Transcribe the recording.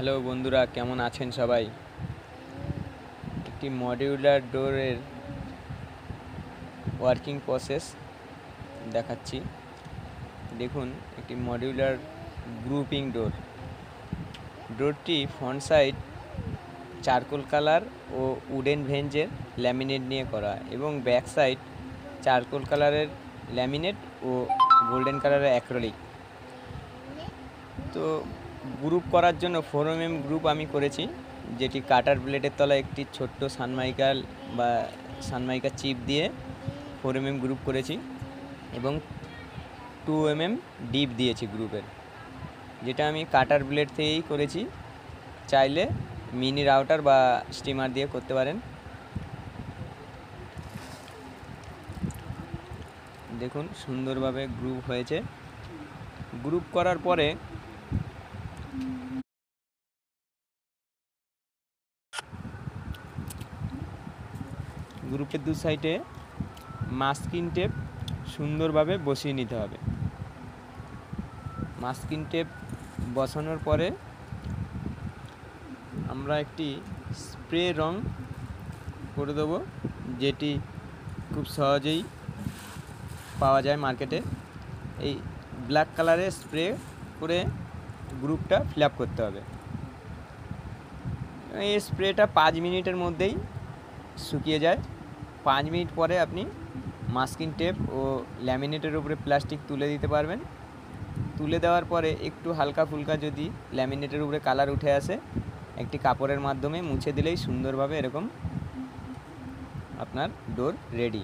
Hello বন্ধুরা, কেমন আছেন সবাই? একটি মডিউলার ডোরের ওয়ার্কিং প্রসেস দেখাচ্ছি। দেখুন, একটি মডিউলার গ্রুপিং ডোরটি ফ্রন্ট সাইড চারকোল কালার ও উডেন ভেঞ্জের ল্যামিনেট নিয়ে করা এবং ব্যাক সাইড চারকোল কালারের ল্যামিনেট ও গোল্ডেন কালারের অ্যাক্রিলিক। তো গ্রুপ করার জন্য 4mm গ্রুপ আমি করেছি, যেটি কাটার ব্লেডের তলায় একটি ছোট্ট সানমাইকা চিপ দিয়ে 4mm গ্রুপ করেছি এবং 2mm ডিপ দিয়েছি গ্রুপের, যেটা আমি কাটার ব্লেড থেকেই করেছি। চাইলে মিনি রাউটার বা স্টিমার দিয়ে করতে পারেন। দেখুন, সুন্দরভাবে গ্রুপ হয়েছে। গ্রুপ করার পরে গ্রুপের দু সাইডে মাস্কিং টেপ সুন্দরভাবে বসিয়ে নিতে হবে। মাস্কিং টেপ বসানোর পরে আমরা একটি স্প্রে রং করে দেবো, যেটি খুব সহজেই পাওয়া যায় মার্কেটে। এই ব্ল্যাক কালারের স্প্রে করে গ্রুপটা ফিল আপ করতে হবে। এই স্প্রেটা 5 মিনিটের মধ্যেই শুকিয়ে যায়। 5 মিনিট পরে আপনি মাস্কিং টেপ ও ল্যামিনেটের উপরে প্লাস্টিক তুলে দিতে পারবেন। তুলে দেওয়ার পরে একটু হালকা ফুলকা যদি ল্যামিনেটের উপরে কালার উঠে আসে, একটি কাপড়ের মাধ্যমে মুছে দিলেই সুন্দরভাবে এরকম আপনার ডোর রেডি।